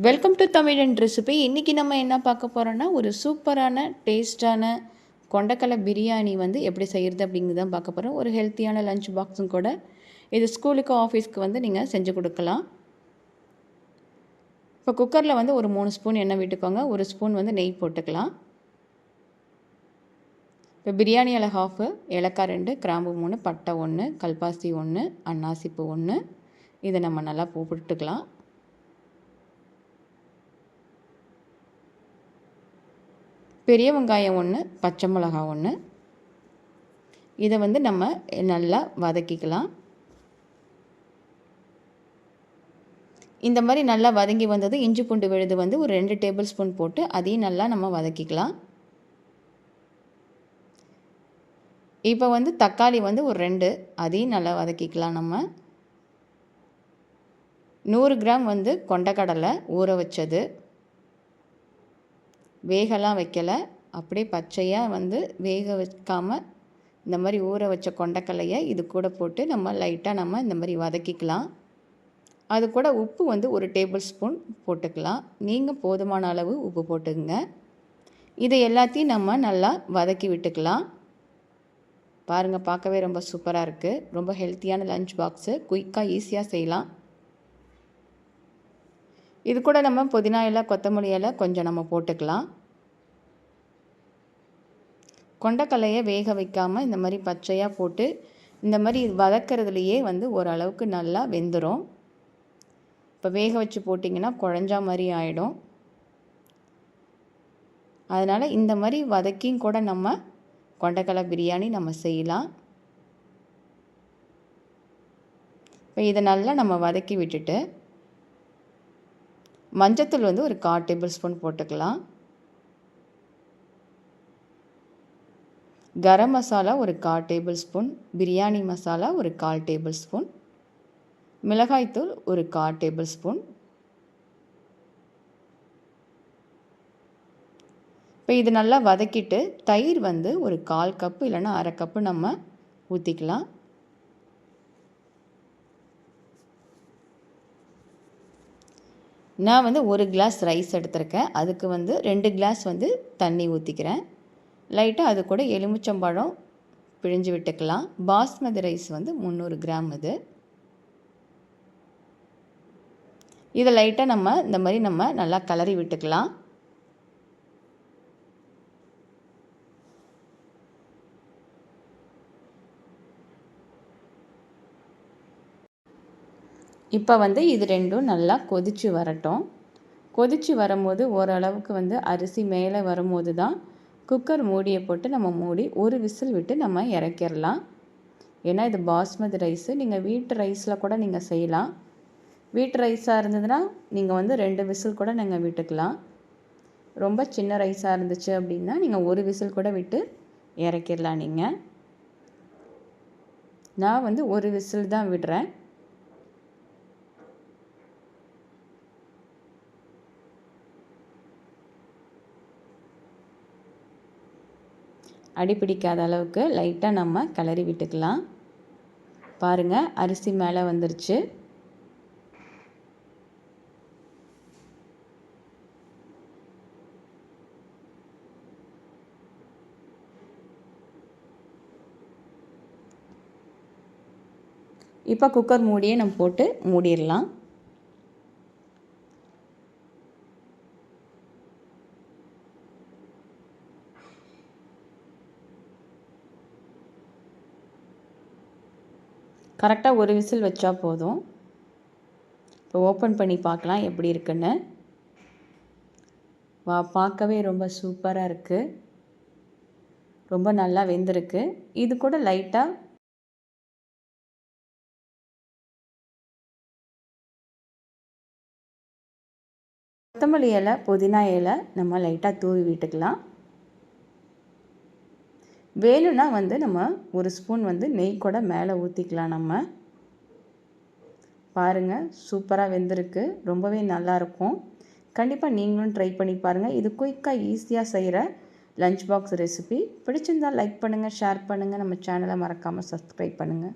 Welcome to தமிழன் recipe. இன்றைக்கி நம்ம என்ன பார்க்க போகிறோன்னா, ஒரு சூப்பரான டேஸ்டான கொண்டக்கடலை பிரியாணி வந்து எப்படி செய்கிறது அப்படிங்கிறது தான் பார்க்க போகிறோம். ஒரு ஹெல்த்தியான லஞ்ச் பாக்ஸும் கூட. இது ஸ்கூலுக்கு ஆஃபீஸ்க்கு வந்து நீங்கள் செஞ்சு கொடுக்கலாம். இப்போ குக்கரில் வந்து ஒரு 3 ஸ்பூன் எண்ணெய் விட்டுக்கோங்க. 1 ஸ்பூன் வந்து நெய் போட்டுக்கலாம். இப்போ பிரியாணி இலை ஹாஃபு, ஏலக்காய் 2, கிராம்பு 3, பட்டை 1, கல்பாசி 1, அன்னாசிப்பூ 1, இதை நம்ம நல்லா போட்டுக்கலாம். பெரிய வெங்காயம் 1, பச்சை மிளகா 1, இதை வந்து நம்ம நல்லா வதக்கிக்கலாம். இந்த மாதிரி நல்லா வதங்கி வந்தது இஞ்சி பூண்டு விழுது வந்து ஒரு 2 டேபிள் ஸ்பூன் போட்டு அதையும் நல்லா நம்ம வதக்கிக்கலாம். இப்போ வந்து தக்காளி வந்து ஒரு 2, அதையும் நல்லா வதக்கிக்கலாம். நம்ம 100 கிராம் வந்து கொண்டக்கடலை ஊற வச்சது, வேகலாம் வைக்கலை, அப்படியே பச்சையாக வந்து வேக வைக்காமல் இந்த மாதிரி ஊற வச்ச கொண்டக்கடலையை இது கூட போட்டு நம்ம லைட்டாக நம்ம இந்த மாதிரி வதக்கிக்கலாம். அது கூட உப்பு வந்து ஒரு டேபிள் ஸ்பூன் போட்டுக்கலாம். நீங்கள் போதுமான அளவு உப்பு போட்டுக்குங்க. இதை எல்லாத்தையும் நம்ம நல்லா வதக்கி விட்டுக்கலாம். பாருங்கள், பார்க்கவே ரொம்ப சூப்பராக இருக்குது. ரொம்ப ஹெல்த்தியான லஞ்ச் பாக்ஸு, குயிக்காக ஈஸியாக செய்யலாம். இது கூட நம்ம புதினா இலை, கொத்தமல்லி இலை கொஞ்சம் நம்ம போட்டுக்கலாம். கொண்டக்கடலையை வேக வைக்காமல் இந்த மாதிரி பச்சையாக போட்டு இந்த மாதிரி வதக்கிறதுலையே வந்து ஓரளவுக்கு நல்லா வெந்துடும். இப்போ வேக வச்சு போட்டிங்கன்னா குழஞ்சா மாதிரி ஆகிடும். அதனால் இந்த மாதிரி வதக்கியும் கூட நம்ம கொண்டக்கடலை பிரியாணி நம்ம செய்யலாம். இப்போ இதை நல்லா நம்ம வதக்கி விட்டுட்டு மஞ்சத்தூள் வந்து ஒரு 1/4 டேபிள் ஸ்பூன் போட்டுக்கலாம். கரம் மசாலா ஒரு 1/4 டேபிள் ஸ்பூன், பிரியாணி மசாலா ஒரு 1/4 டேபிள் ஸ்பூன், மிளகாய்த்தூள் ஒரு 1/4 டேபிள் ஸ்பூன். இப்போ இது நல்லா வதக்கிட்டு தயிர் வந்து ஒரு 1/4 கப்பு இல்லைன்னா 1/2 கப்பு நம்ம ஊற்றிக்கலாம். நான் வந்து 1 கிளாஸ் ரைஸ் எடுத்திருக்கேன். அதுக்கு வந்து 2 கிளாஸ் வந்து தண்ணி ஊற்றிக்கிறேன். லைட்டாக அது கூட எலுமிச்சம்பழம் பிழிஞ்சு விட்டுக்கலாம். பாஸ்மதி ரைஸ் வந்து 300 கிராம் இது. இதை லைட்டாக நம்ம இந்த மாதிரி நம்ம நல்லா கிளறி விட்டுக்கலாம். இப்போ வந்து இது ரெண்டும் நல்லா கொதித்து வரட்டும். கொதித்து வரும்போது ஓரளவுக்கு வந்து அரிசி மேலே வரும்போது தான் குக்கர் மூடியை போட்டு நம்ம மூடி ஒரு விசில் விட்டு நம்ம இறக்கிடலாம். ஏன்னா இது பாஸ்மதி ரைஸு. நீங்கள் வீட்டு ரைஸில் கூட நீங்கள் செய்யலாம். வீட்டு ரைஸாக இருந்ததுன்னா நீங்கள் வந்து 2 விசில் கூட நீங்கள் விட்டுக்கலாம். ரொம்ப சின்ன ரைஸாக இருந்துச்சு அப்படின்னா நீங்கள் ஒரு விசில் கூட விட்டு இறக்கிடலாம். நான் வந்து ஒரு விசில் தான் விடுறேன். அடிப்பிடிக்காத அளவுக்கு லைட்டாக நம்ம கிளறி விட்டுக்கலாம். பாருங்கள், அரிசி மேலே வந்துருச்சு. இப்போ குக்கர் மூடியை நம்ம போட்டு மூடிடலாம். கரெக்டாக ஒரு விசில் வச்சா போதும். இப்போ ஓப்பன் பண்ணி பார்க்கலாம் எப்படி இருக்குன்னு. பார்க்கவே ரொம்ப சூப்பராக இருக்குது. ரொம்ப நல்லா வெந்திருக்கு. இது கூட லைட்டாக கொத்தமல்லி இலை, புதினா இலை நம்ம லைட்டாக தூவி விட்டுக்கலாம். வேணும்னா வந்து நம்ம ஒரு ஸ்பூன் வந்து நெய் கூட மேலே ஊற்றிக்கலாம். நம்ம பாருங்கள், சூப்பராக வெந்திருக்கு. ரொம்பவே நல்லாயிருக்கும். கண்டிப்பாக நீங்களும் ட்ரை பண்ணி பாருங்கள். இது குயிக்காக ஈஸியாக செய்கிற லஞ்ச் பாக்ஸ் ரெசிபி. பிடிச்சிருந்தால் லைக் பண்ணுங்கள், ஷேர் பண்ணுங்கள். நம்ம சேனலை மறக்காமல் சப்ஸ்கிரைப் பண்ணுங்கள்.